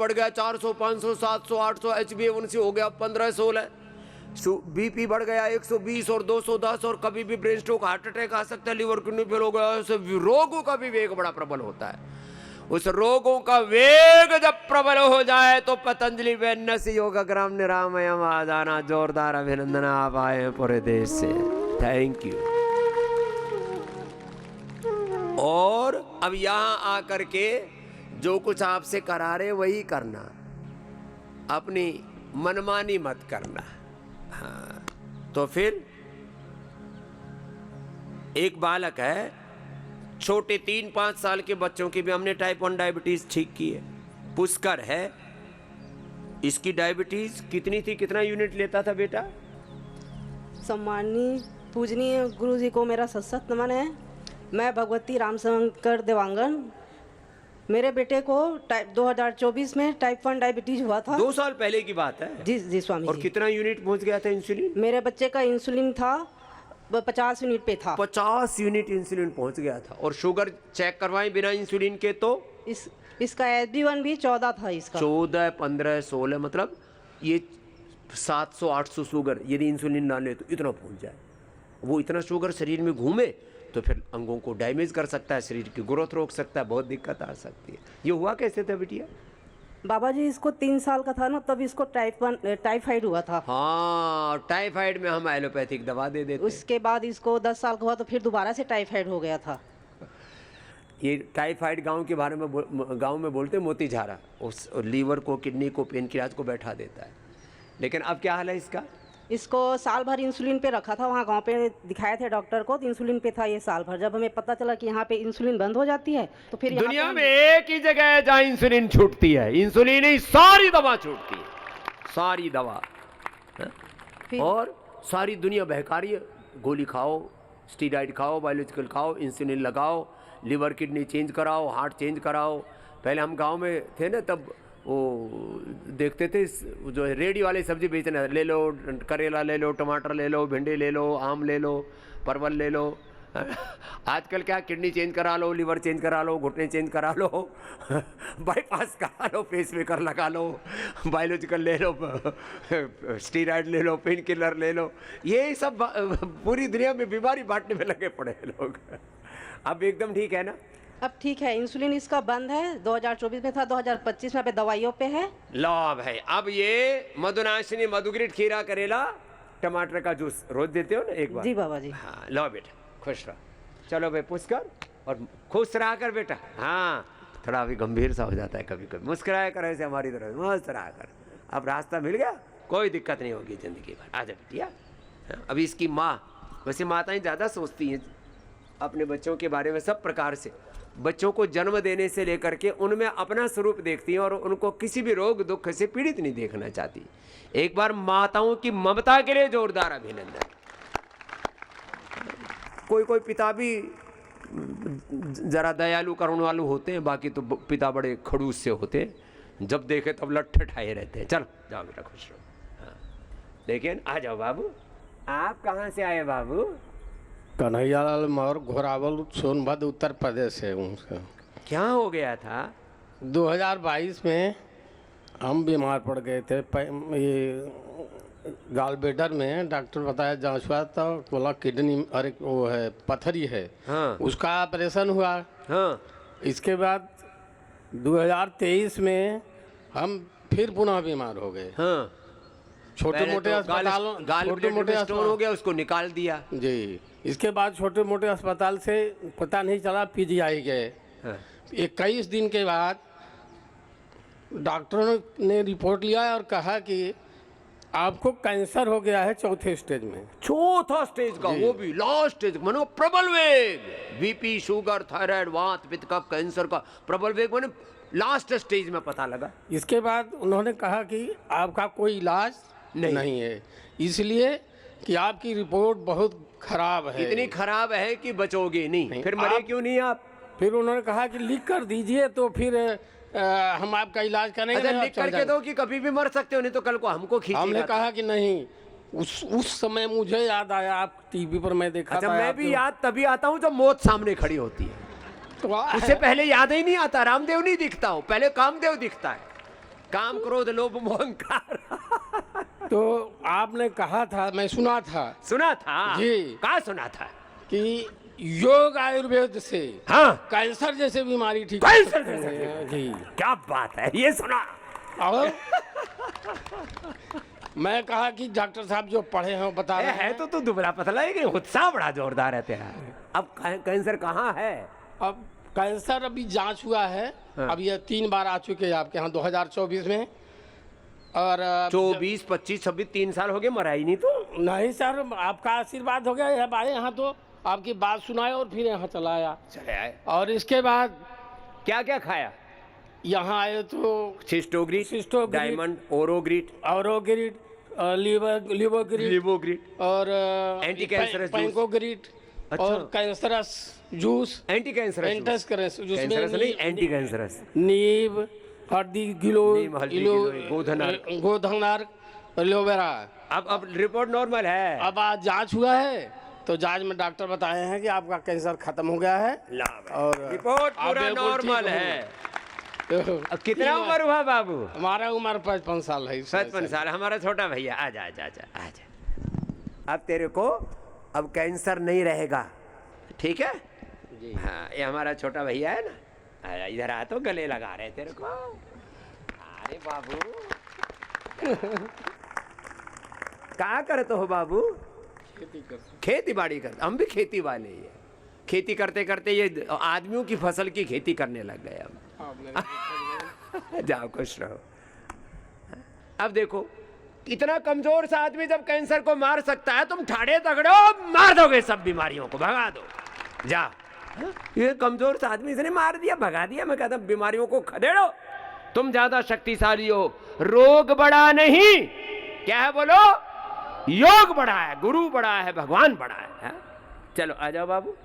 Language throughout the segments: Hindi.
बढ़ गया 400, 500, 700, 800, HbA1c हो गया 15, 16, BP बढ़ गया 120 और 210, और कभी भी ब्रेन स्ट्रोक, हार्ट अटैक आ सकता है, लिवर किडनी फेल हो गया। ऐसे रोगों का भी वेग बड़ा प्रबल होता है। उस रोगों का वेग जब प्रबल हो जाए तो पतंजलि वेलनेस योगाग्राम निरामयम आ जाना। जोरदार अभिनंदन, आप आए हैं पूरे देश से, थैंक यू। और अब यहां आकर के जो कुछ आपसे करा रहे वही करना, अपनी मनमानी मत करना। हाँ, तो फिर एक बालक है, छोटे 3-5 साल के बच्चों की भी हमने टाइप 1 डायबिटीज ठीक की है। पुष्कर है, इसकी डायबिटीज कितनी थी, कितना यूनिट लेता था बेटा? सम्माननीय पूजनीय गुरु जी को मेरा सत नमन है। मैं भगवती रामशंकर देवांगन। मेरे बेटे को 2024 में टाइप 1 डायबिटीज हुआ था। 2 साल पहले की बात है। जी जी स्वामी और जी। कितना यूनिट पहुंच गया था इंसुलिन? मेरे बच्चे का इंसुलिन था 50 यूनिट पे था। 50 यूनिट इंसुलिन पहुंच गया था। और शुगर चेक करवाएं बिना इंसुलिन के तो इसका SB1 भी 14 था। इसका 14, 15, 16, मतलब ये 700-800 शुगर यदि इंसुलिन ना ले तो इतना पहुंच जाए। वो इतना शुगर शरीर में घूमे तो फिर अंगों को डैमेज कर सकता है, शरीर की ग्रोथ रोक सकता है, बहुत दिक्कत आ सकती है। ये हुआ कैसे था बिटिया? बाबा जी इसको 3 साल का था ना, तब इसको टाइफाइड हुआ था। हाँ, टाइफाइड में हम एलोपैथिक दवा दे देते। उसके बाद इसको 10 साल का हुआ तो फिर दोबारा से टाइफाइड हो गया था। ये टाइफाइड गांव में बोलते मोती झारा, उस लीवर को, किडनी को, पेनक्रियाज को बैठा देता है। लेकिन अब क्या हाल है इसका? इसको साल भर इंसुलिन पे रखा था, वहाँ गांव पे दिखाए थे डॉक्टर को, तो इंसुलिन पे था ये साल भर। जब हमें पता चला कि यहाँ पे इंसुलिन बंद हो जाती है तो फिर दुनिया में एक ही जगह है जहाँ इंसुलिन छूटती है, इंसुलिन ही सारी दवा छूटती है, सारी दवा। और सारी दुनिया बहकारी है, गोली खाओ, स्टीरॉइड खाओ, बायोलॉजिकल खाओ, इंसुलिन लगाओ, लिवर किडनी चेंज कराओ, हार्ट चेंज कराओ। पहले हम गांव में थे ना, तब वो देखते थे जो रेडी वाले सब्जी बेचना, ले लो करेला, ले लो टमाटर, ले लो भिंडी, ले लो आम, ले लो परवल, ले लो। आजकल क्या, किडनी चेंज करा लो, लिवर चेंज करा लो, घुटने चेंज करा लो, बाईपास करा लो, पेसमेकर लगा लो, बायोलॉजिकल ले लो, स्टीरॉइड ले लो, पेन किलर ले लो। ये सब पूरी दुनिया में बीमारी बांटने में लगे पड़े हैं लोग। अब एकदम ठीक है ना? अब ठीक है। इंसुलिन इसका बंद है, 2024 में था, 2025 में पे दवाइयों पे है। लो भाई, अब ये मधुनाशिनी, मधुग्रिट, खीरा, करेला, टमाटर का जूस रोज देते हो ना एक बार? जी बाबा जी। हाँ, लो बेटा, खुश रहो। चलो भाई, पुष्कर, और खुश रहा कर बेटा। हाँ, थोड़ा अभी गंभीर सा हो जाता है कभी कभी, मुस्कुराया कर ऐसे हमारी तरफ, मस्त रहा कर। अब रास्ता मिल गया, कोई दिक्कत नहीं होगी जिंदगी भर। आजा बेटिया। अभी इसकी माँ, वैसे माताएं ज़्यादा सोचती हैं अपने बच्चों के बारे में, सब प्रकार से। बच्चों को जन्म देने से लेकर के उनमें अपना स्वरूप देखती हैं और उनको किसी भी रोग दुख से पीड़ित नहीं देखना चाहती। एक बार माताओं की ममता के लिए जोरदार अभिनंदन। कोई पिता भी जरा दयालु करुण वालू होते हैं, बाकी तो पिता बड़े खड़ूस से होते हैं, जब देखे तब लट्ठे ठाए रहते हैं। चलो जाओ बेटा, खुश रहो। हाँ, लेकिन आ जाओ बाबू। आप कहाँ से आए बाबू? कन्हैयालाल मौर्य, घोरावल, सोनभद्र, उत्तर प्रदेश से हूँ। क्या हो गया था? 2022 में हम बीमार पड़ गए थे। ये गालब्लेडर में डॉक्टर बताया, जांच हुआ तो बोला किडनी, अरे वो है पथरी है। हाँ। उसका ऑपरेशन हुआ। हाँ। इसके बाद 2023 में हम फिर पुनः बीमार हो गए। हाँ। छोटे मोटे अस्पतालों, छोटे मोटे स्टोन हो गया, उसको निकाल दिया। जी। इसके बाद छोटे मोटे अस्पताल से पता नहीं चला, PGI गए। हाँ। 21 दिन के बाद डॉक्टरों ने रिपोर्ट लिया और कहा कि आपको कैंसर हो गया है 4थे स्टेज में। 4था स्टेज का, वो भी लास्ट स्टेज, मानो प्रबल वेग, BP, शुगर, थायराइड, वात, पित्त कफ, कैंसर का प्रबल वेग, माने लास्ट स्टेज में पता लगा। इसके बाद उन्होंने कहा कि आपका कोई इलाज नहीं है, इसलिए कि आपकी रिपोर्ट बहुत खराब है। इतनी खराब है कि बचोगे नहीं। फिर मरे क्यों नहीं आप? फिर उन्होंने कहा कि लिख कर दीजिए तो फिर हम आपका इलाज करेंगे। अच्छा, लिख करके दो कि कभी भी मर सकते हो, नहीं तो कल को हमको खींचेगा। हमने कहा कि नहीं। उस समय मुझे याद आया, आप टीवी पर मैं देखा अच्छा, था। मैं भी याद तभी आता हूँ जब मौत सामने खड़ी होती है, तो उससे पहले याद ही नहीं आता। रामदेव नहीं दिखता हो, पहले कामदेव दिखता है। काम क्रोध लोभ मोह अहंकार। तो आपने कहा था, मैं सुना था सुना था जी। कहाँ सुना था? कि योग आयुर्वेद से हाँ, कैंसर जैसे बीमारी ठीक हो कैंसर सकती जैसे है। जी। क्या बात है, ये सुना। और मैं कहा कि डॉक्टर साहब जो पढ़े हैं वो बता रहे है हैं। तो तू दुबला पतला है कि उत्साह बड़ा जोरदार है तेरा। अब कैंसर कहाँ है? अब कैंसर अभी जांच हुआ है। हाँ। अब ये 3 बार आ चुके हैं आपके यहाँ 2024 में। और 24, 25, 26, 3 साल हो गए, मरा ही नहीं तो। नहीं सर, आपका आशीर्वाद हो गया। अब आए यहाँ तो आपकी बात सुनाए और फिर यहाँ चला आया। चले आए। और इसके बाद क्या क्या खाया? यहाँ आए तो सिस्टोग्रिट, सिस्टोग्रिट, डायमंड, ओरोग्रिट, औरोग्रिट, लिवोग्रिट लिवोग्रिट, और एंटी कैंसरस जूस। पैंकोग्रिट अच्छा। और cancerous juice, anti cancerous, cancerous juice cancerous में नहीं, एंटी कैंसरस। नीम, हल्दी, नीम, हल्दी, गिलोय, गोधनार, एलोवेरा। अब रिपोर्ट नॉर्मल है। अब आज जांच हुआ है तो जांच में डॉक्टर बताए हैं कि आपका कैंसर खत्म हो गया है। और रिपोर्ट आप पूरा बिल्कुल नॉर्मल ठीक हो। है। अब कितना उम्र हुआ बाबू? हमारा उम्र 55 साल है। 55 साल। हमारा छोटा भैया, आजा आजा आजा आजा। अब तेरे को अब कैंसर नहीं रहेगा, ठीक है? जी। हाँ, ये हमारा छोटा भैया है ना, आजा इधर आ, तो गले लगा रहे तेरे को। अरे बाबू क्या करते हो बाबू? खेती बाड़ी करते, हम भी खेती वाले ही हैं। खेती करते करते ये आदमियों की फसल की खेती करने लग गए हम। जाओ खुश रहो। अब देखो, इतना कमजोर सा आदमी जब कैंसर को मार सकता है, तुम ठाड़े तगड़ो मार दोगे सब बीमारियों को, भगा दो। जा, ये कमजोर सा आदमी इसने मार दिया, भगा दिया। मैं कहता बीमारियों को खदेड़ो। तुम ज्यादा शक्तिशाली हो, रोग बड़ा नहीं, क्या है बोलो? योग बड़ा है, गुरु बड़ा है, भगवान बड़ा है। चलो आ जाओ बाबू।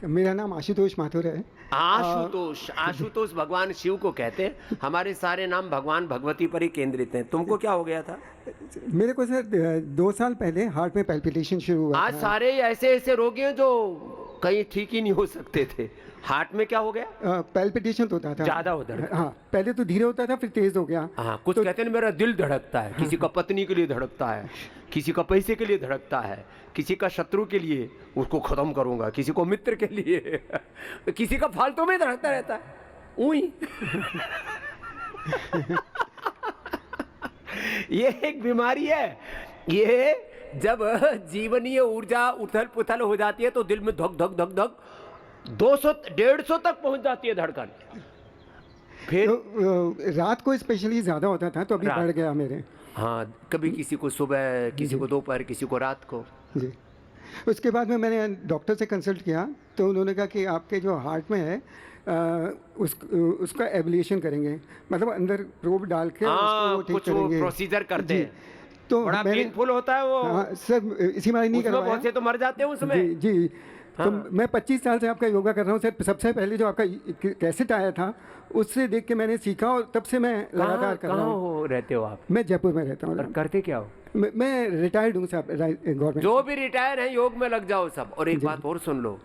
मेरा नाम आशुतोष माथुर है। आशुतोष, आशुतोष भगवान शिव को कहते हैं। हमारे सारे नाम भगवान भगवती पर ही केंद्रित हैं। तुमको क्या हो गया था? मेरे को सर 2 साल पहले हार्ट में पैल्पिटेशन शुरू हुआ आज था। सारे ऐसे ऐसे रोगी हैं जो कहीं ठीक ही नहीं हो सकते थे। हार्ट में क्या हो गया? पैल्पिटेशन तो होता था ज्यादा हो धड़कन। हाँ, पहले तो धीरे होता था, फिर तेज हो गया। हाँ, कुछ कहते हैं मेरा दिल धड़कता है। किसी का पत्नी के लिए धड़कता है, किसी का पैसे के लिए धड़कता है, किसी का शत्रु के लिए, उसको खत्म करूंगा, किसी को मित्र के लिए, किसी का फालतू में धड़कता रहता है। उई ये एक बीमारी है। ये जब जीवनीय ऊर्जा उथल पुथल हो जाती है तो दिल में धक धक धक धक 200-150 तक पहुंच जाती है धड़कन। फिर तो रात को स्पेशली ज़्यादा होता था, तो अभी रात। बढ़ गया मेरे। हाँ, कभी किसी को सुबह, किसी को दोपहर, किसी को रात को। जी। उसके बाद में मैंने डॉक्टर से कंसल्ट किया, तो उन्होंने कहा कि आपके जो हार्ट में है उसका एवल्यूशन करेंगे, मतलब अंदर प्रोब डाल के उसको वो ठीक कुछ वो करेंगे। प्रोसीजर करते जी। हैं। तो बड़ा मैंने पेनफुल होता है वो। हाँ सर, इसी बार नहीं उसमें करवाया। बहुत से तो मर जाते हैं उसमें। जी जी। हाँ। तो मैं 25 साल से आपका योगा कर रहा हूँ सर। सबसे पहले जो आपका कैसेट आया था, उससे देख के मैंने सीखा और तब से मैं लगातार कर रहा कहाँ हूँ। रहते हो आप? मैं जयपुर में रहता और हूँ। करते क्या हो? मैं रिटायर्ड हूँ साहब, गवर्नमेंट। जो भी रिटायर है योग में लग जाओ सब। और एक बात और सुन लो,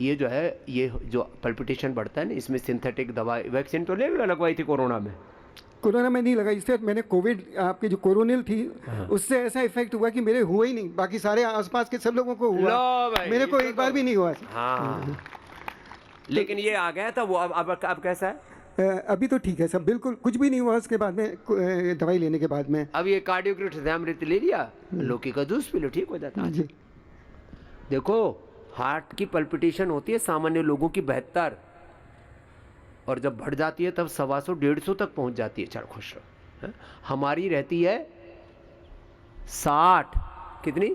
ये जो है, ये जो पल्पिटेशन बढ़ता है ना, इसमें सिंथेटिक दवा, वैक्सीन तो नहीं लगवाई थी कोरोना में? कोरोना में नहीं लगा, इससे मैंने कोविड, आपकी जो कोरोनिल थी, उससे ऐसा इफेक्ट हुआ कि मेरे हुआ ही नहीं, बाकी सारे आसपास के सब लोगों को लो हुआ, भाई, मेरे को तो एक बार भी नहीं हुआ। हाँ, लेकिन ये आ गया था वो। अब कैसा है? अभी तो ठीक है सब, बिल्कुल कुछ भी नहीं हुआ उसके बाद में, दवाई लेने के बाद में। अब ये कार्डियोग्रिट अमृत ले लिया, लौकी का जूस पी लो, ठीक हो जाता है। जी। देखो, हार्ट की पल्पिटेशन होती है सामान्य लोगों की 72, और जब बढ़ जाती है तब 125-150 तक पहुंच जाती है। चल खुश रहो। हैं? हमारी रहती है 60। कितनी?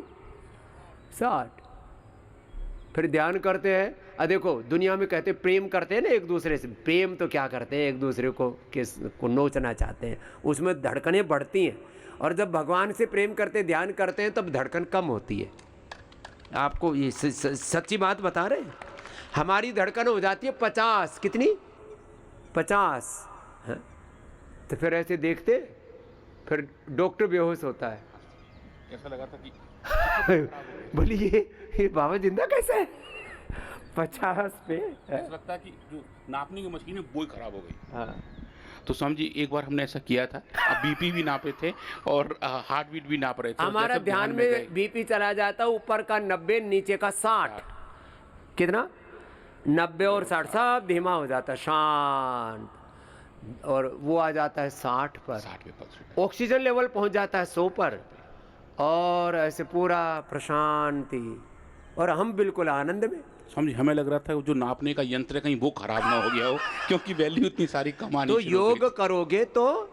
60। फिर ध्यान करते हैं। देखो, दुनिया में कहते प्रेम करते हैं ना एक दूसरे से। प्रेम तो क्या करते हैं, एक दूसरे को नोचना चाहते हैं, उसमें धड़कनें बढ़ती हैं। और जब भगवान से प्रेम करते, ध्यान करते हैं, तब धड़कन कम होती है। आपको ये सच्ची बात बता रहे हैं। हमारी धड़कन हो जाती है 50। कितनी? 50। हाँ? तो फिर ऐसे देखते, फिर डॉक्टर बेहोश होता है। ऐसा लगा था कि बोलिए ये बाबा जिंदा कैसे है? 50 पे। ऐसा लगता है कि जो नापने की मशीन है वो ही खराब हो गई। हाँ। तो स्वामी जी एक बार हमने ऐसा किया था, अब बीपी भी नापे थे और हार्ट बीट भी नाप रहे थे। हमारा जैसे ध्यान गए, में बीपी चला जाता, ऊपर का 90, नीचे का 60। कितना? 90 और 60 सब धीमा हो जाता, शांत, और वो आ जाता है 60 पर। 60 पे पल्स। ऑक्सीजन लेवल पहुंच जाता है 100 पर, और ऐसे पूरा प्रशांति, और हम बिल्कुल आनंद में। स्वामी जी हमें लग रहा था जो नापने का यंत्र है कहीं वो खराब ना हो गया हो, क्योंकि वैल्यू इतनी सारी कमानी तो शुरू हो योग गई। करोगे तो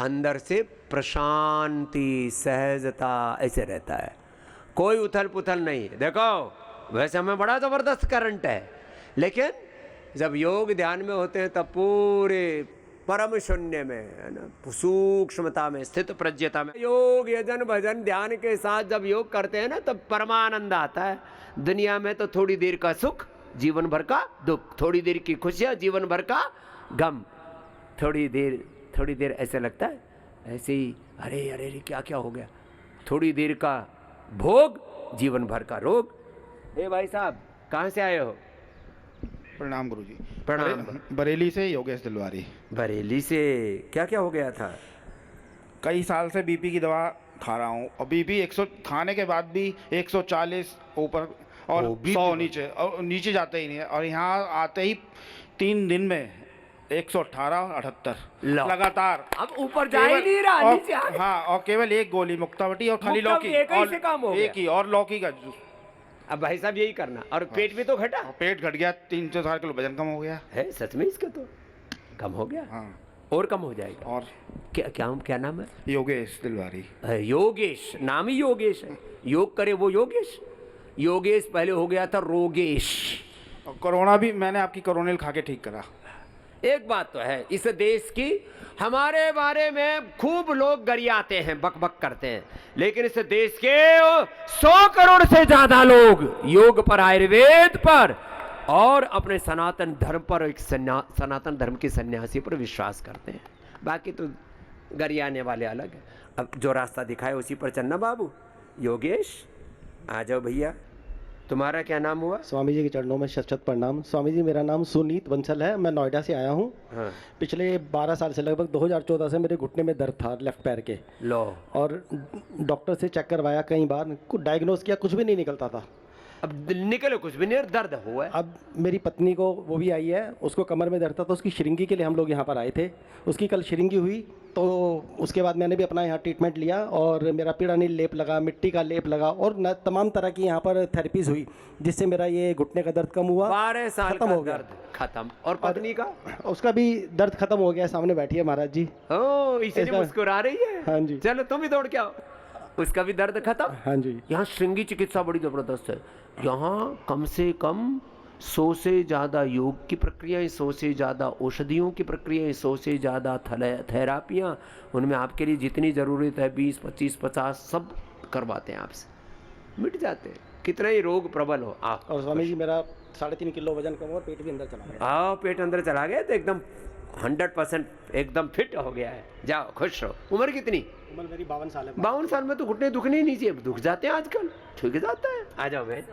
अंदर से प्रशांति, सहजता ऐसे रहता है, कोई उथल पुथल नहीं है। देखो वैसे हमें बड़ा जबरदस्त करंट है, लेकिन जब योग ध्यान में होते हैं तब पूरे परम शून्य में, है ना, सूक्ष्मता में, स्थित प्रज्ञता में, योग यजन भजन ध्यान के साथ जब योग करते हैं ना तब परमानंद आता है। दुनिया में तो थोड़ी देर का सुख, जीवन भर का दुख, थोड़ी देर की खुशियाँ, जीवन भर का गम। थोड़ी देर ऐसे लगता है, ऐसे ही अरे अरे अरे क्या क्या हो गया। थोड़ी देर का भोग, जीवन भर का रोग। ए भाई साहब कहाँ से आए हो? प्रणाम गुरुजी। प्रणाम। बरेली से योगेश दिलवारी। बरेली से। क्या क्या हो गया था? कई साल से बीपी की दवा खा रहा हूँ, और बीपी 100 खाने के बाद भी 140 ऊपर और ओ, BP 100 नीचे, और नीचे जाते ही नहीं है। और यहाँ आते ही 3 दिन में 118 और 78 लो। लगातार। अब ऊपर जा ही नहीं रहा, और- नीचे आ गया। हाँ, और केवल एक गोली मुक्तावटी और खाली मुक्तावटी लौकी, एक ही से काम हो गया। एक ही, और लौकी का जूस। अब भाई साहब यही करना, और पेट भी तो घटा और पेट घट गया, 3-4 किलो वजन कम हो गया। है। सच में इसका तो कम हो गया, हाँ, और कम हो जाएगा। और क्या क्या क्या नाम है? योगेश दिलवारी। योगेश, नाम ही योगेश है। योग करे वो योगेश। योगेश पहले हो गया था रोगेश। और कोरोना भी मैंने आपकी कोरोनिल खा के ठीक करा। एक बात तो है इस देश की, हमारे बारे में खूब लोग गरियाते हैं, बकबक करते हैं, लेकिन इस देश के 100 करोड़ से ज्यादा लोग योग पर, आयुर्वेद पर और अपने सनातन धर्म पर, एक सनातन धर्म के सन्यासी पर विश्वास करते हैं। बाकी तो गरियाने वाले अलग हैं। अब जो रास्ता दिखाए उसी पर चलना बाबू। योगेश आ जाओ भैया। तुम्हारा क्या नाम हुआ? स्वामी जी के चरणों में शत शत प्रणाम। स्वामी जी मेरा नाम सुनीत बंसल है, मैं नोएडा से आया हूँ। हाँ। पिछले 12 साल से, लगभग 2014 से मेरे घुटने में दर्द था, लेफ्ट पैर के, लो। और डॉक्टर से चेक करवाया कई बार, कुछ डायग्नोज किया, कुछ भी नहीं निकलता था। अब निकले कुछ भी नहीं, दर्द हुआ है। अब मेरी पत्नी को, वो भी आई है, उसको कमर में दर्द था, तो उसकी श्रृंगी के लिए हम लोग यहाँ पर आए थे। उसकी कल श्रृंगी हुई, तो उसके बाद मैंने भी अपना यहाँ ट्रीटमेंट लिया, और मेरा पीड़ानील लेप लगा, मिट्टी का लेप लगा, और न तमाम तरह की यहाँ पर थेरेपीज हुई, जिससे मेरा ये घुटने का दर्द कम हुआ, 12 साल खत्म का हो गया। दर्द खत्म। और पत्नी का? उसका भी दर्द खत्म हो गया, सामने बैठी है महाराज जी। ओ, इसीलिए इसका- मुस्कुरा रही है। हाँ जी। चलो तुम भी दौड़ के आओ, उसका भी दर्द खत्म। हाँ जी। यहाँ श्रृंगी चिकित्सा बड़ी जबरदस्त है। यहाँ कम से कम 100 से ज़्यादा योग की प्रक्रियाएं, 100 से ज़्यादा औषधियों की प्रक्रियाएं, 100 से ज़्यादा थेरापियाँ, उनमें आपके लिए जितनी ज़रूरत है 20, 25, 50 सब करवाते हैं आपसे, मिट जाते हैं, कितना ही रोग प्रबल हो। आओ। और स्वामी जी मेरा 3.5 किलो वजन कम हुआ, और पेट भी अंदर चला गया। आओ, पेट अंदर चला गया तो एकदम 100% एकदम फिट हो गया है। जाओ, खुश रहो। उम्र कितनी? उम्र मेरी 52 साल है। 52 साल में तो घुटने दुखने ही नहीं चाहिए, दुख जाते हैं आजकल, ठीक जाता है। आ जाओ बहन।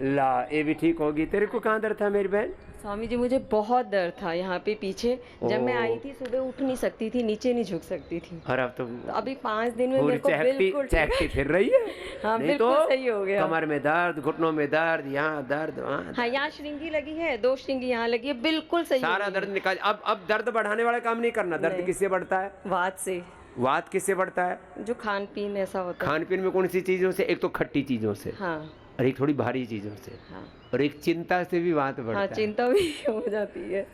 ला, ये भी ठीक होगी। तेरे को कहाँ दर्द था मेरी बहन? स्वामी जी मुझे बहुत दर्द था यहाँ पे पीछे। जब मैं ओह। आई थी सुबह उठ नहीं सकती थी, नीचे नहीं झुक सकती थी। और अब तो तो अभी 5 दिन में पूरी मेरे को बिल्कुल चहकती फिर रही है। हाँ, नहीं बिल्कुल तो सही हो गया। कमर में दर्द, घुटनों में दर्द, यहाँ दर्द, वहाँ हाँ, दर्द। यहाँ श्रृंगी लगी है, 2 श्रृंगी यहाँ लगी है, बिल्कुल सही हो सारा गई दर्द निकाल। अब दर्द बढ़ाने वाला काम नहीं करना। दर्द नहीं। किससे बढ़ता है? वात से। वात किससे बढ़ता है? जो खान पीन ऐसा होता है। खान पीन में कौन सी चीजों से? एक तो खट्टी चीजों से, हाँ और एक थोड़ी भारी चीजों से, हाँ और एक चिंता से भी वात बढ़ता हाँ, है। चिंता भी हो जाती है।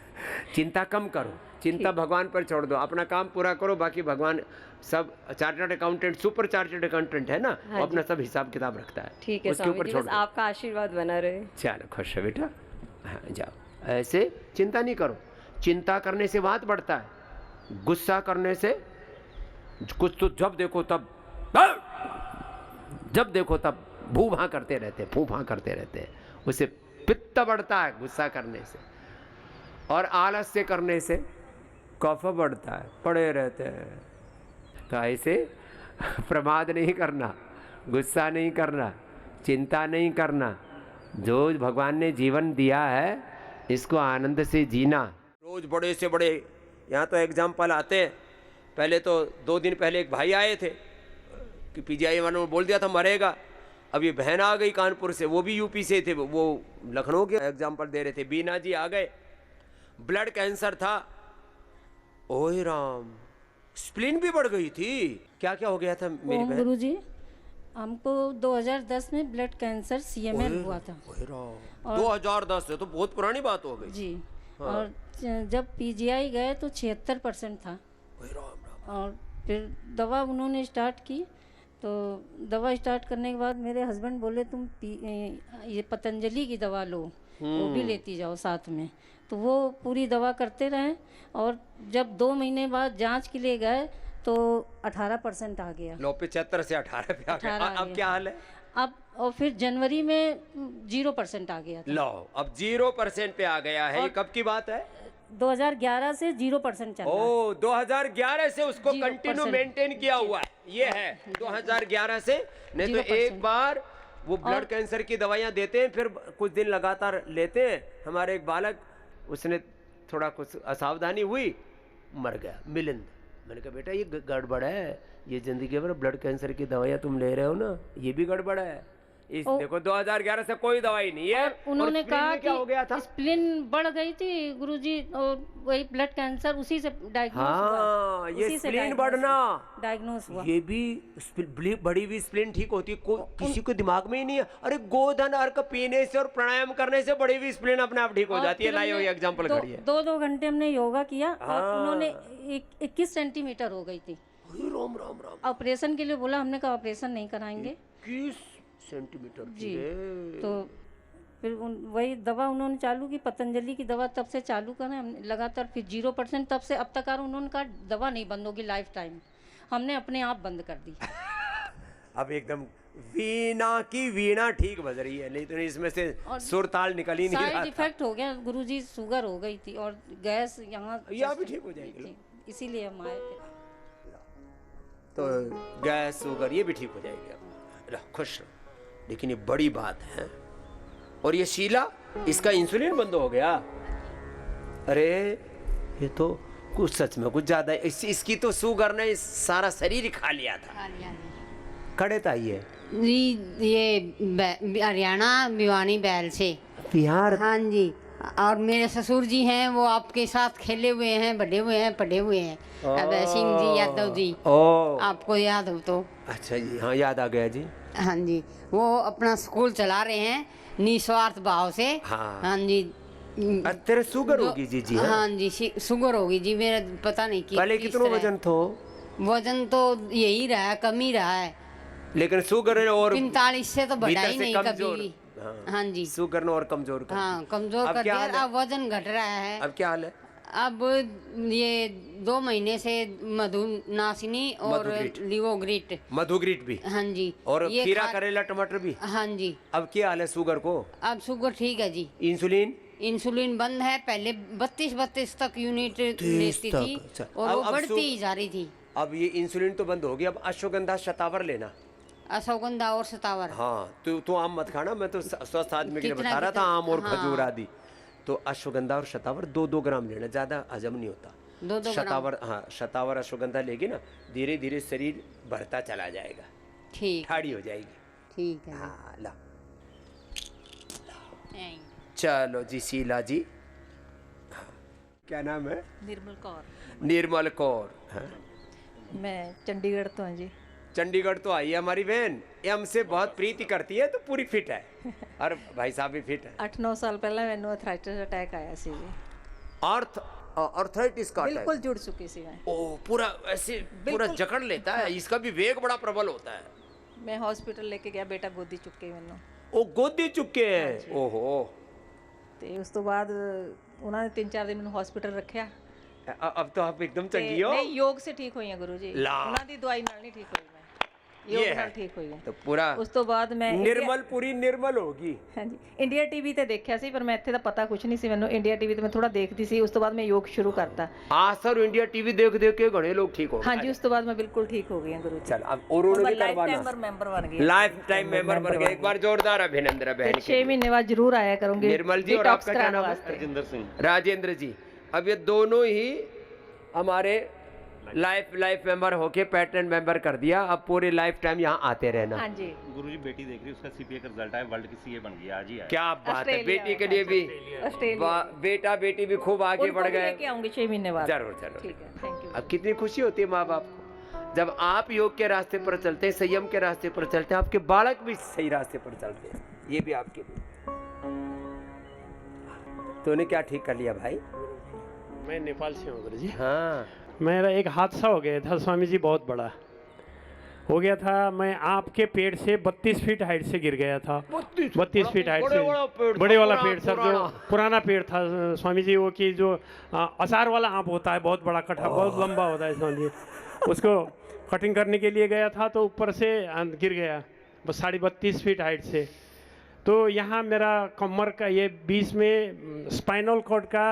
चिंता कम करो, चिंता भगवान पर छोड़ दो, अपना काम पूरा करो, बाकी भगवान सब। Chartered accountant, super chartered accountant है ना, हाँ वो अपना जी। सब हिसाब किताब रखता है, ठीक है उसके स्वामी ऊपर जी, छोड़ बस दो। आपका आशीर्वाद बना रहे। चलो खुश है बेटा। हाँ जाओ। ऐसे चिंता नहीं करो। चिंता करने से वात बढ़ता है, गुस्सा करने से कुछ तो जब देखो तब भू भां करते रहते हैं, फू भां करते रहते हैं, उससे पित्त बढ़ता है गुस्सा करने से, और आलस्य करने से कफ बढ़ता है, पड़े रहते हैं। तो ऐसे प्रमाद नहीं करना, गुस्सा नहीं करना, चिंता नहीं करना। जो भगवान ने जीवन दिया है इसको आनंद से जीना। रोज बड़े से बड़े यहाँ तो एग्जाम्पल आते हैं। पहले तो 2 दिन पहले एक भाई आए थे कि पीजीआई वालों ने बोल दिया था मरेगा। अब ये बहन आ गई कानपुर से, वो भी यूपी से थे, वो लखनऊ के एग्जाम्पल दे रहे थे। बीना जी आ गए, ब्लड कैंसर था। ओए राम, स्प्लीन भी बढ़ गई थी। क्या क्या हो गया था मेरी बहन? गुरुजी, हमको 2010 में ब्लड कैंसर CML हुआ था। ओए राम, 2010 से तो बहुत पुरानी बात हो गई। जी। और जब PGI गए तो 76% था। ओए राम राम। और फिर दवा उन्होंने स्टार्ट की, तो दवा स्टार्ट करने के बाद मेरे हस्बैंड बोले तुम ये पतंजलि की दवा लो, वो भी लेती जाओ साथ में। तो वो पूरी दवा करते रहे, और जब 2 महीने बाद जांच के लिए गए तो 18% आ गया। लो, 75 से 18 पे आ गया। 18 आ अब गया। क्या हाल है? अब और फिर जनवरी में 0% आ गया था। लो, अब 0% पे आ गया है। ये और- कब की बात है? 2011 से 0% चल रहा है। ओ, 2011 से उसको 0% कंटिन्यू मेंटेन किया हुआ है। ये है 2011 से। नहीं तो 0% एक बार वो ब्लड और- कैंसर की दवाइयां देते हैं, फिर कुछ दिन लगातार लेते हैं। हमारे एक बालक, उसने थोड़ा कुछ असावधानी हुई, मर गया, मिलिंद। मैंने कहा बेटा ये गड़बड़ है, ये जिंदगी भर ब्लड कैंसर की दवाइयां तुम ले रहे हो ना, ये भी गड़बड़ है। इस देखो 2011 से कोई दवाई नहीं है। उन्होंने और स्प्लीन कहा में क्या हो गया था? कि स्प्लिन बढ़ गई थी गुरुजी, और वही ब्लड कैंसर उसी से डायग्नोस हाँ, ये स्प्लीन बढ़ना, डायग्नोस हुआ। ये भी बड़ी हुई स्प्लीन ठीक होती है। किसी को दिमाग में ही नहीं है। अरे गोधन अर्क पीने से और प्राणायाम करने से बड़ी हुई स्प्लीन अपने आप ठीक हो और जाती है। फिर लाइए हमने एग्जांपल दो- खड़ी है। 2 घंटे हमने योगा किया, और हाँ। उन्होंने 21 सेंटीमीटर हो गई थी। राम राम राम। ऑपरेशन के लिए बोला, हमने कहा ऑपरेशन नहीं कराएंगे 21 सेंटीमीटर जी। की। तो फिर वही दवा उन्होंने चालू की, पतंजलि की दवा तब से चालू करें हम लगातार। फिर 0% तब से अब तक आ रहा। उन्होंने कहा दवा नहीं बंद होगी लाइफ टाइम। हमने अपने आप बंद कर दी। अब एकदम वीणा की वीणा ठीक बज रही है, नहीं तो इसमें से सुर ताल निकल ही नहीं रहा साइड था। इफेक्ट हो गया गुरुजी, शुगर हो गई थी और गैस यहाँ यहाँ भी ठीक हो जाएगी। थी। इसीलिए हम आए थे। तो गैस शुगर ये भी ठीक हो जाएगी। अब रहो, खुश रहो। लेकिन ये बड़ी बात है। और ये शीला, इसका इंसुलिन बंद हो गया। अरे ये तो कुछ सच में कुछ ज्यादा है। इसकी तो शुगर ने सारा शरीर ही खा लिया था। खड़े था ये जी, ये हरियाणा भिवानी बैल से। बिहार। हाँ जी। और मेरे ससुर जी हैं, वो आपके साथ खेले हुए हैं, बड़े हुए हैं, पढ़े हुए हैं। अभय सिंह जी यादव जी, ओ आपको याद हो तो। अच्छा जी, हाँ याद आ गया जी। हाँ जी, वो अपना स्कूल चला रहे हैं निस्वार्थ भाव से। हाँ। हाँ जी। तेरे शुगर होगी जी? जी हाँ जी, शुगर होगी जी। मेरा पता नहीं कि पहले कितना वजन था? वजन तो यही रहा है, कम ही रहा है। लेकिन शुगर और 45 से तो बढ़ा भीतर ही से नहीं कमजोर। कभी भी। हाँ। हाँ जी। शुगर ने और कमजोर कर हाँ, दिया। कमजोर अब कर क्या दिया। हाल है? अब वजन घट रहा है। अब क्या हाल है? अब ये 2 महीने से मधुनाशिनी और मधुग्रिट। लिवोग्रिट। मधुग्रिट भी, हाँ जी। और ये खीरा खा- करेला टमाटर भी। हाँ जी। अब क्या हाल है शुगर को? अब शुगर ठीक है जी। इंसुलिन इंसुलिन बंद है। पहले 32 तक यूनिट लेती तक, थी, अच्छा। और अब- वो अब बढ़ती ही जा रही थी। अब ये इंसुलिन तो बंद हो गई। अब अश्वगंधा शतावर लेना। अश्वगंधा और सतावर। हाँ, तू आम मत खाना, मैं तो स्वस्थ आदमी के लिए कितना- बता रहा था, आम और हाँ। खजूर आदि। तो अश्वगंधा और शतावर 2-2 ग्राम लेना, ज्यादा हजम नहीं होता। 2-2 ग्राम। शतावर, हाँ शतावर अश्वगंधा लेगी ना, धीरे धीरे शरीर बढ़ता चला जाएगा, ठीक। ठाड़ी हो जाएगी। ठीक है। हाँ ला, चलो जी शीला जी। हाँ, क्या नाम है? निर्मल कौर। निर्मल कौर। हाँ? मैं चंडीगढ़ तो हूँ जी। चंडीगढ़ तो आई है हमारी बहन, ये हमसे बहुत प्रीति करती है, तो पूरी फिट है। और भाई साहब भी फिट है। 8-9 साल पहले मैंने आर्थराइटिस अटैक आया सी जी। आर्थराइटिस का बिल्कुल जुड़ चुकी सी मैं। ओ, पूरा ऐसे पूरा जकड़ लेता है। इसका भी वेग बड़ा प्रबल होता है। मैं हॉस्पिटल लेके गया, बेटा गोदी चुके मैनू। ओ गोदी चुके हैं। ओहो। ਤੇ ਉਸ ਤੋਂ ਬਾਅਦ ਉਹਨਾਂ ਨੇ 3-4 ਦਿਨ ਮੈਨੂੰ ਹਸਪੀਟਲ ਰੱਖਿਆ। अब तो आप एकदम ਤੇ चंगी हो। ਨਹੀਂ, ਯੋਗ ਸੇ ਠੀਕ ਹੋਈ ਹਾਂ ਗੁਰੂ ਜੀ। ਲਾ। ਉਹਨਾਂ ਦੀ ਦਵਾਈ ਨਾਲ ਨਹੀਂ ਠੀਕ ਹੋਈ ਮੈਂ, ये ਯੋਗ है। ਨਾਲ ਠੀਕ ਹੋਈ ਹਾਂ। तो पूरा ਉਸ ਤੋਂ ਬਾਅਦ ਮੈਂ निर्मल पूरी निर्मल होगी। ਹਾਂਜੀ ਇੰਡੀਆ ਟੀਵੀ ਤੇ ਦੇਖਿਆ ਸੀ, ਪਰ ਮੈਂ ਇੱਥੇ ਦਾ ਪਤਾ ਕੁਝ ਨਹੀਂ ਸੀ ਮੈਨੂੰ। ਇੰਡੀਆ ਟੀਵੀ ਤੇ ਮੈਂ ਥੋੜਾ ਦੇਖਦੀ ਸੀ। ਉਸ ਤੋਂ ਬਾਅਦ ਮੈਂ ਯੋਗ ਸ਼ੁਰੂ ਕਰਤਾ। हाँ सर, इंडिया टीवी देख देख के घने लोग ठीक हो गए। ਹਾਂਜੀ ਉਸ ਤੋਂ ਬਾਅਦ ਮੈਂ ਬਿਲਕੁਲ ਠੀਕ ਹੋ ਗਈ ਹਾਂ ਗੁਰੂ ਜੀ। चल अब और उन्होंने भी ਲਾਈਫ करवाना। ਟਾਈਮ ਮੈਂਬਰ ਬਣ ਗਈ। लाइफ टाइम मेंबर बन गए। एक बार जोरदार अभिनंदन बहन के 6 महीने बाद जरूर आया करूंगी निर्मल जी। और डिटॉक्स आपका क्या कराने नाम वास्ते। है? राजेंद्र जी। अब ये दोनों ही हमारे लाइफ मेंबर होके पैटर्न मेंबर कर दिया, अब पूरे लाइफ टाइम यहाँ आते रहना। हाँ जी। गुरुजी बेटी देख रही, उसका सीपीए का रिजल्ट आया, वर्ल्ड की सीए बन गई आज ही आया। क्या बात है, ऑस्ट्रेलिया बेटी के लिए भी बेटा बेटी भी खूब आगे उनको बढ़ भी गए। लेके आऊंगी 6 महीने बाद। जरूर जरूर। ठीक है, थैंक यू। अब कितनी खुशी होती है माँ बाप को जब आप योग के रास्ते पर चलते हैं, संयम के रास्ते पर चलते हैं, आपके बालक भी सही रास्ते पर चलते हैं। ये भी आपके लिए। तूने क्या ठीक कर लिया भाई? मैं नेपाल से हूँ गुरुजी। हाँ, मेरा एक हादसा हो गया था स्वामी जी, बहुत बड़ा हो गया था। मैं आपके पेड़ से 32 फीट हाइट से गिर गया था। 32 फीट हाइट से, बड़े वाला पेड़ सर, जो पुराना पेड़ था स्वामी जी, वो कि जो अचार वाला आम होता है, बहुत बड़ा कटा, बहुत लंबा होता है स्वामी जी, उसको कटिंग करने के लिए गया था तो ऊपर से गिर गया, बस 32.5 फीट हाइट से। तो यहाँ मेरा कमर का ये बीच में स्पाइनल कॉर्ड का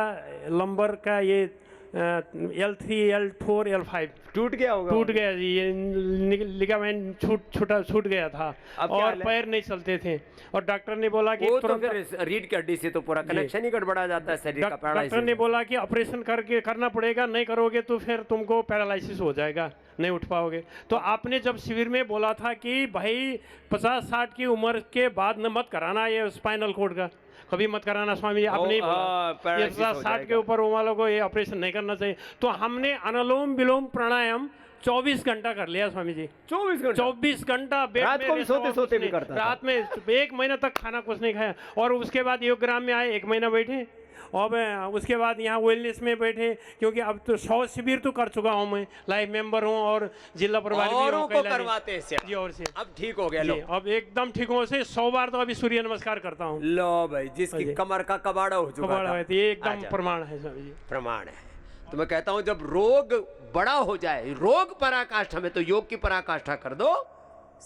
लंबर का ये L3 L4 L5 टूट गया होगा। टूट गया जी, ये लिगामेंट छूट गया था और पैर नहीं चलते थे। और डॉक्टर ने बोला कि वो तो फिर रीढ़ की हड्डी से तो पूरा कनेक्शन ही गड़बड़ा जाता है शरीर का। डॉक्टर ने बोला कि ऑपरेशन करना पड़ेगा, नहीं करोगे तो फिर तुमको पैरालिसिस हो जाएगा, नहीं उठ पाओगे। तो आपने जब शिविर में बोला था कि भाई 50-60 की उम्र के बाद न मत कराना ये स्पाइनल कॉर्ड का, कभी मत कराना स्वामी जी, आपने ही बोला ये 60 के ऊपर वालों को ये ऑपरेशन नहीं करना चाहिए। तो हमने अनुलोम विलोम प्राणायाम 24 घंटा कर लिया स्वामी जी। 24 घंटा रात को भी सोते भी करता था। रात में 1 महीना तक खाना कुछ नहीं खाया। और उसके बाद योग ग्राम में आए, 1 महीना बैठे, और उसके बाद यहाँ वेलनेस में बैठे, क्योंकि अब तो 100 शिविर तो कर चुका हूँ मैं, लाइफ मेंबर हूँ और जिला प्रभारी भी हूँ। को करवाते हैं जी, और से अब ठीक हो गया। लो अब एकदम ठीक हो से 100 बार तो अभी सूर्य नमस्कार करता हूँ। लो भाई, जिसकी कमर का कबाड़ा हो चुका था, ये एकदम प्रमाण है स्वामी जी, प्रमाण है। तो मैं कहता हूँ जब रोग बड़ा हो जाए, रोग पराकाष्ठा में, तो योग की पराकाष्ठा कर दो,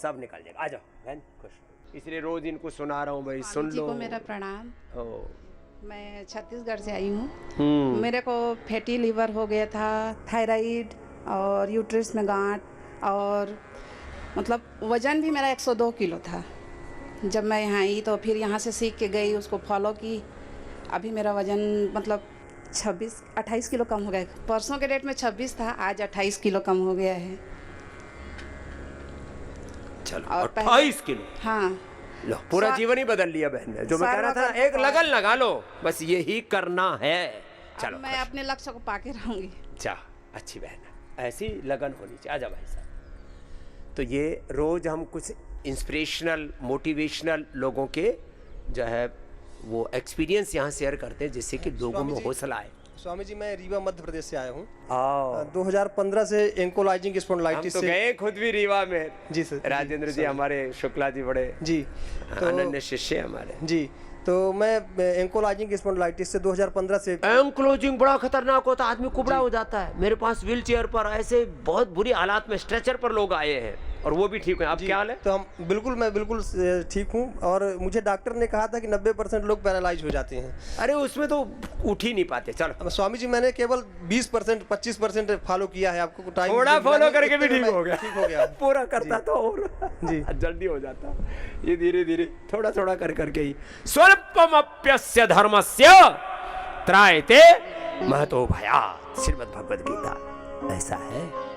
सब निकल जाएगा। आ जाओ बहन, खुश। इसलिए रोज इनको सुना रहा हूँ भाई, सुन लो। को मेरा प्रणाम। हो, मैं छत्तीसगढ़ से आई हूँ। मेरे को फैटी लीवर हो गया था, थायराइड और यूट्रस में गांठ, और मतलब वज़न भी मेरा 102 किलो था। जब मैं यहाँ आई तो फिर यहाँ से सीख के गई, उसको फॉलो की। अभी मेरा वज़न मतलब 28 किलो कम हो गया। परसों के डेट में 26 था, आज 28 किलो कम हो गया है। चलो, 28 किलो। हाँ, लो, पूरा जीवन ही बदल लिया बहन ने। जो मैं कह रहा था, एक लगन लगा लो, बस यही करना है। चलो, मैं अपने लक्ष्य को पाके रहूंगी। जा, अच्छी बहन है, ऐसी लगन होनी चाहिए। आजा भाई साहब। तो ये रोज हम कुछ इंस्पिरेशनल मोटिवेशनल लोगों के जो है वो एक्सपीरियंस यहाँ शेयर करते हैं, जिससे कि लोगों में हौसला आए। स्वामी जी, मैं रीवा मध्य प्रदेश से आया हूँ। 2015 से एंकोलाइजिंग स्पॉन्डिलाइटिस से गए खुद भी रीवा में। जी सर। राजेंद्र जी हमारे, शुक्ला जी बड़े जी अनन्य शिष्य हमारे। जी, तो मैं एंकोलाइजिंग स्पॉन्डिलाइटिस से 2015 से। एंकोलाइजिंग बड़ा खतरनाक होता है, आदमी कुबड़ा हो जाता है। मेरे पास व्हील चेयर पर ऐसे बहुत बुरी हालात में स्ट्रेचर पर लोग आए हैं, और वो भी ठीक है। अब क्या हाल है? तो मैं बिल्कुल ठीक हूँ, और मुझे डॉक्टर ने कहा था कि 90% लोग पैरालाइज हो जाते हैं। अरे उसमें तो उठ ही नहीं पाते। चलो स्वामी जी, मैंने केवल 20% 25% फॉलो किया है। आपको टाइम थोड़ा फॉलो करके भी ठीक हो गया। पूरा करता तो और जी जल्दी हो जाता। ये धीरे धीरे थोड़ा थोड़ा करके ही। स्वल्पमप्यस्य धर्मस्य त्रायते महतो भयात्, श्रीमद् भगवद गीता। ऐसा है।